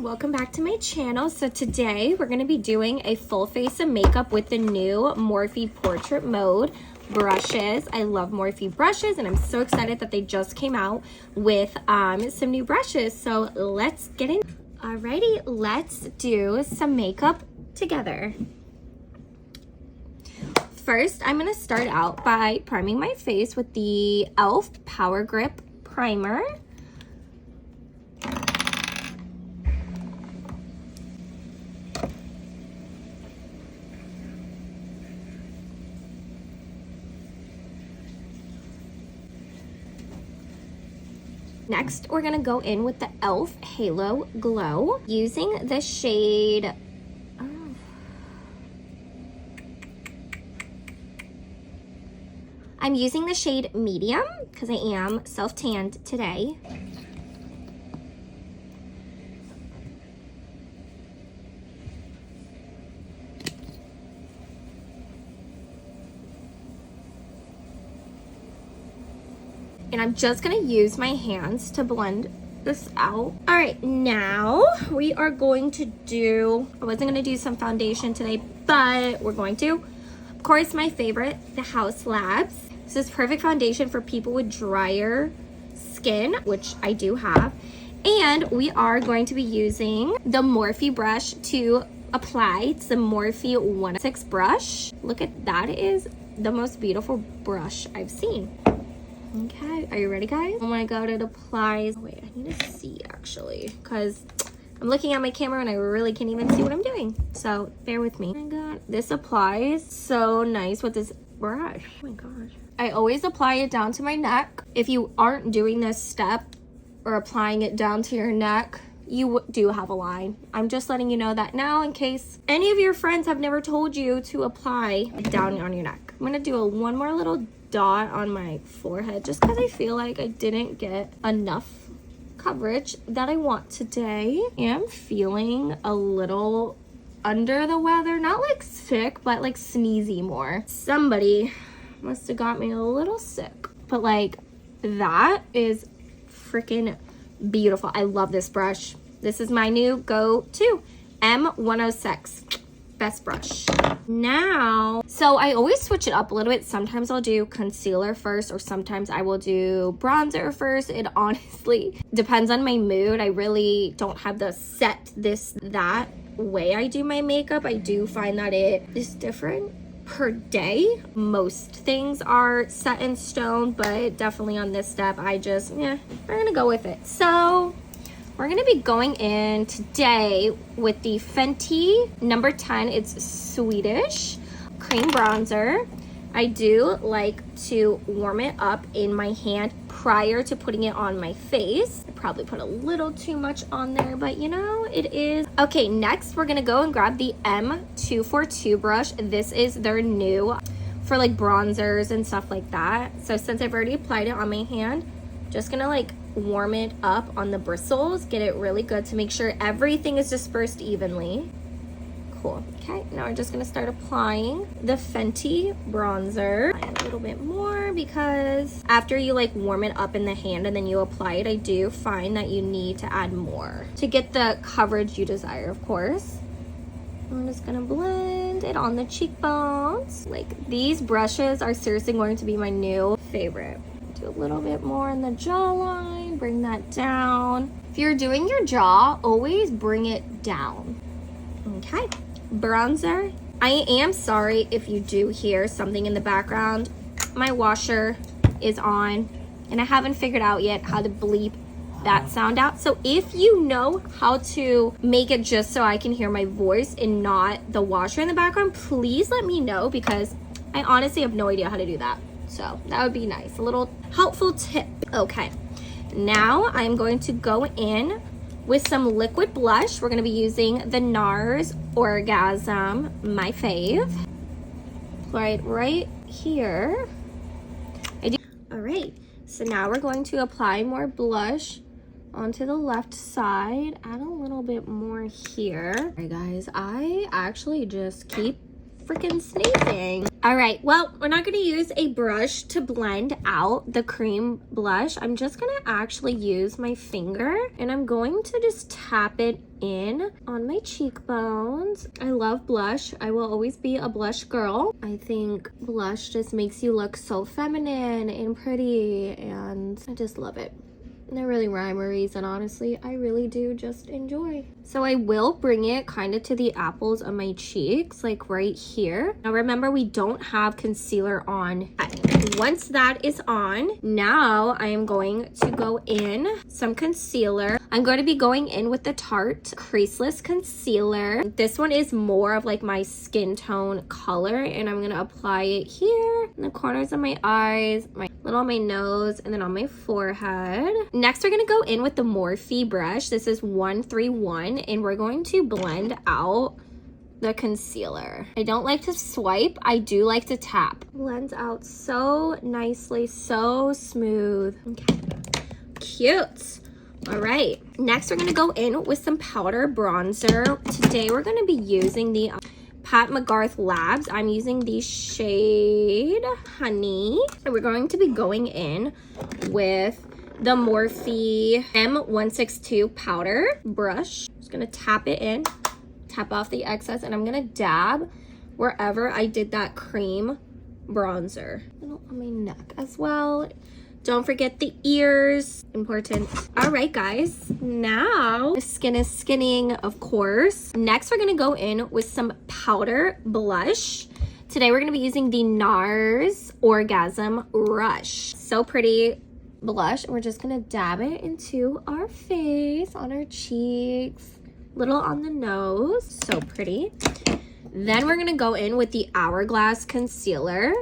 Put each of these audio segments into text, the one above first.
and welcome back to my channel. So today we're going to be doing a full face of makeup with the new Morphe Portrait Mode brushes. I love Morphe brushes and I'm so excited that they just came out with some new brushes. So let's get in. Alrighty, let's do some makeup together. First, I'm going to start out by priming my face with the e.l.f. Power Grip Primer. Next, we're gonna go in with the e.l.f. Halo Glow using the shade, I'm using the shade Medium because I am self-tanned today. And I'm just gonna use my hands to blend this out. All right, now we are going to do, I wasn't gonna do some foundation today, but we're going to. Of course, my favorite, the House Labs. This is perfect foundation for people with drier skin, which I do have. And we are going to be using the Morphe brush to apply. It's the Morphe 106 brush. Look at that, it is the most beautiful brush I've seen. Okay, are you ready, guys? Oh my god, it applies. Oh, wait, I need to see actually, because I'm looking at my camera and I really can't even see what I'm doing. So bear with me. Oh my god, this applies so nice with this brush. Oh my gosh. I always apply it down to my neck. If you aren't doing this step or applying it down to your neck, you do have a line. I'm just letting you know that now in case any of your friends have never told you to apply down on your neck. I'm gonna do one more little dot on my forehead just because I feel like I didn't get enough coverage that I want today. I'm feeling a little under the weather, not like sick, but like sneezy more. Somebody must have got me a little sick, but like that is freaking beautiful. I love this brush. This is my new go-to M106. Best brush. Now, so I always switch it up a little bit. Sometimes I'll do concealer first or sometimes I will do bronzer first. It honestly depends on my mood. I really don't have the set this that way I do my makeup. I do find that it is different per day. Most things are set in stone, but definitely on this step I just, we're gonna go with it. So we're gonna be going in today with the Fenty number 10. It's Swedish cream bronzer. I do like to warm it up in my hand prior to putting it on my face. I probably put a little too much on there, but you know, it is. Okay, next we're gonna go and grab the M242 brush. This is their new for like bronzers and stuff like that. So since I've already applied it on my hand, just gonna like warm it up on the bristles, get it really good to make sure everything is dispersed evenly. Cool. Okay, now we're just gonna start applying the Fenty bronzer. A little bit more because after you like warm it up in the hand and then you apply it, I do find that you need to add more to get the coverage you desire, of course. I'm just gonna blend it on the cheekbones. Like these brushes are seriously going to be my new favorite. A little bit more in the jawline, bring that down. If you're doing your jaw, always bring it down. Okay, bronzer. I am sorry if you do hear something in the background. My washer is on and I haven't figured out yet how to bleep that sound out. So if you know how to make it just so I can hear my voice and not the washer in the background, please let me know because I honestly have no idea how to do that. So that would be nice, a little helpful tip. Okay, now I'm going to go in with some liquid blush. We're gonna be using the NARS Orgasm, my fave. Right here. All right, so now we're going to apply more blush onto the left side, add a little bit more here. All right guys, I actually just keep freaking sneezing. All right, well, we're not gonna use a brush to blend out the cream blush. I'm just gonna actually use my finger and I'm going to just tap it in on my cheekbones. I love blush. I will always be a blush girl. I think blush just makes you look so feminine and pretty, and I just love it. No really rhyme or reason, honestly. I really do just enjoy. So I will bring it kind of to the apples of my cheeks, like right here. Now remember, we don't have concealer on. Once that is on, now I am going to go in some concealer. I'm going to be going in with the Tarte Creaseless Concealer. This one is more of like my skin tone color, and I'm gonna apply it here in the corners of my eyes, my little on my nose, and then on my forehead. Next, we're gonna go in with the Morphe brush. This is 131, and we're going to blend out the concealer. I don't like to swipe, I do like to tap. Blends out so nicely, so smooth. Okay, cute. All right, next we're gonna go in with some powder bronzer. Today we're gonna be using the Pat McGrath Labs. I'm using the shade Honey, and we're going to be going in with the Morphe M162 powder brush. Just gonna tap it in, tap off the excess, and I'm gonna dab wherever I did that cream bronzer. On my neck as well. Don't forget the ears, important. All right, guys, now the skin is skinning, of course. Next, we're gonna go in with some powder blush. Today, we're gonna be using the NARS Orgasm Rush. So pretty blush. We're just gonna dab it into our face, on our cheeks, little on the nose. So pretty. Then we're gonna go in with the Hourglass Concealer.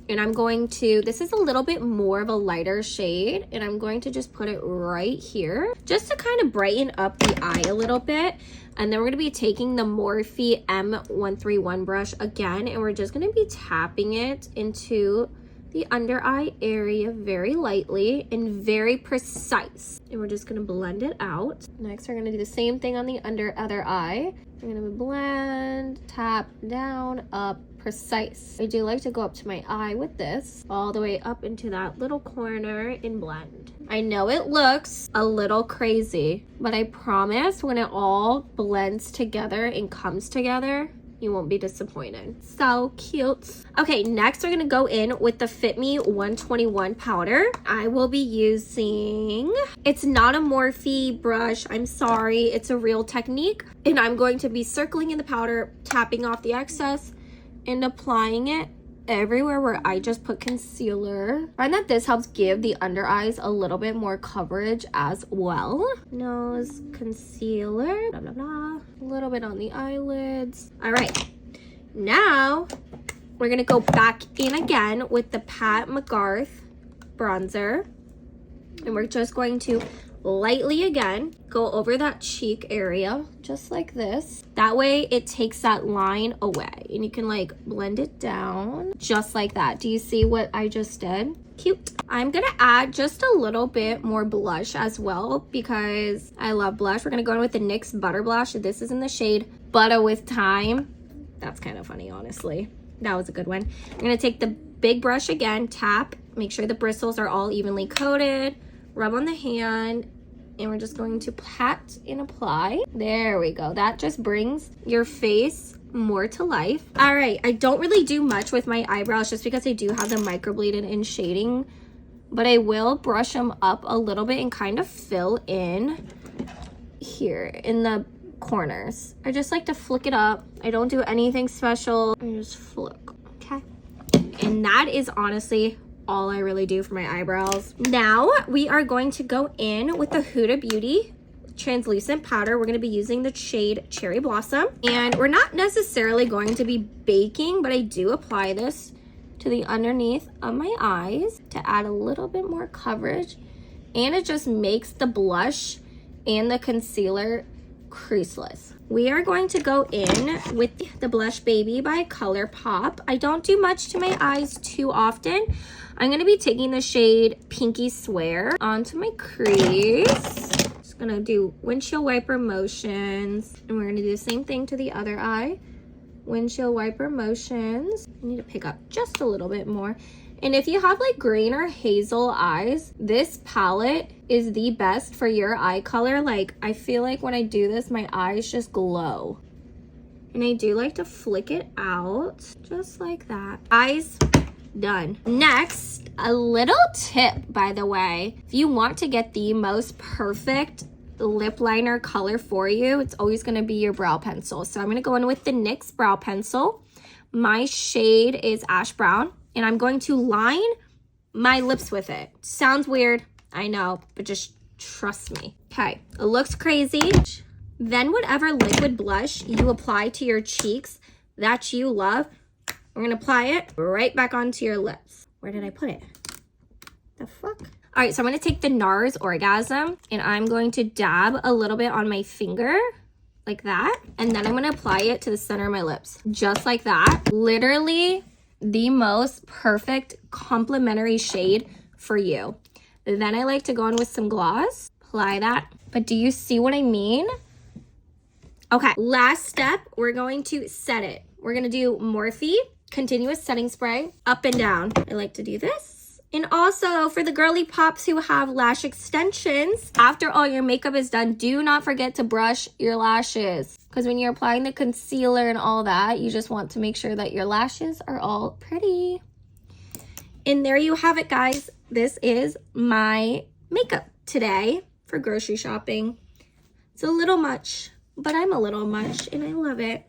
And I'm going to, this is a little bit more of a lighter shade, and I'm going to just put it right here just to kind of brighten up the eye a little bit. And then we're going to be taking the Morphe M131 brush again, and we're just going to be tapping it into the under eye area very lightly and very precise. And we're just going to blend it out. Next, we're going to do the same thing on the other eye. We're going to blend, tap, down, up, precise. I do like to go up to my eye with this, all the way up into that little corner and blend. I know it looks a little crazy, but I promise when it all blends together and comes together, you won't be disappointed. So cute. Okay, next we're gonna go in with the Fit Me 121 powder. I will be using, it's not a Morphe brush, I'm sorry, it's a Real Technique. And I'm going to be circling in the powder, tapping off the excess, and applying it everywhere where I just put concealer. I find that this helps give the under eyes a little bit more coverage as well. Nose, concealer, blah, blah, blah. A little bit on the eyelids. All right, now we're gonna go back in again with the Pat McGrath bronzer. And we're just going to lightly again go over that cheek area just like this. That way it takes that line away and you can like blend it down just like that. Do you see what I just did? Cute. I'm gonna add just a little bit more blush as well because I love blush. We're gonna go in with the NYX Butter Blush. This is in the shade Butter with Time. That's kind of funny, honestly. That was a good one. I'm gonna take the big brush again, tap, make sure the bristles are all evenly coated, rub on the hand, and we're just going to pat and apply. There we go. That just brings your face more to life. All right, I don't really do much with my eyebrows just because I do have the microbladed in shading, but I will brush them up a little bit and kind of fill in here in the corners. I just like to flick it up. I don't do anything special. I just flick, okay? And that is honestly all I really do for my eyebrows. Now we are going to go in with the Huda Beauty translucent powder. We're going to be using the shade Cherry Blossom, and we're not necessarily going to be baking, but I do apply this to the underneath of my eyes to add a little bit more coverage, and it just makes the blush and the concealer creaseless. We are going to go in with the Blush Baby by ColourPop. I don't do much to my eyes too often. I'm going to be taking the shade Pinky Swear onto my crease. Just going to do windshield wiper motions, and we're going to do the same thing to the other eye. windshield wiper motions. I need to pick up just a little bit more. And if you have like green or hazel eyes, this palette is the best for your eye color. Like, I feel like when I do this, my eyes just glow. And I do like to flick it out just like that. Eyes done. Next, a little tip, by the way. If you want to get the most perfect lip liner color for you, it's always going to be your brow pencil. So I'm going to go in with the NYX brow pencil. My shade is ash brown, and I'm going to line my lips with it. Sounds weird, I know, but just trust me. Okay, it looks crazy. Then whatever liquid blush you apply to your cheeks that you love, we're gonna apply it right back onto your lips. Where did I put it? The fuck? All right, so I'm gonna take the NARS Orgasm, and I'm going to dab a little bit on my finger, like that. And then I'm gonna apply it to the center of my lips, just like that. Literally the most perfect complementary shade for you. Then I like to go in with some gloss, apply that. But do you see what I mean? Okay, last step, we're going to set it. We're gonna do Morphe Continuous Setting Spray, up and down. I like to do this. And also for the girly pops who have lash extensions, after all your makeup is done, do not forget to brush your lashes. Because when you're applying the concealer and all that, you just want to make sure that your lashes are all pretty. And there you have it, guys. This is my makeup today for grocery shopping. It's a little much, but I'm a little much and I love it.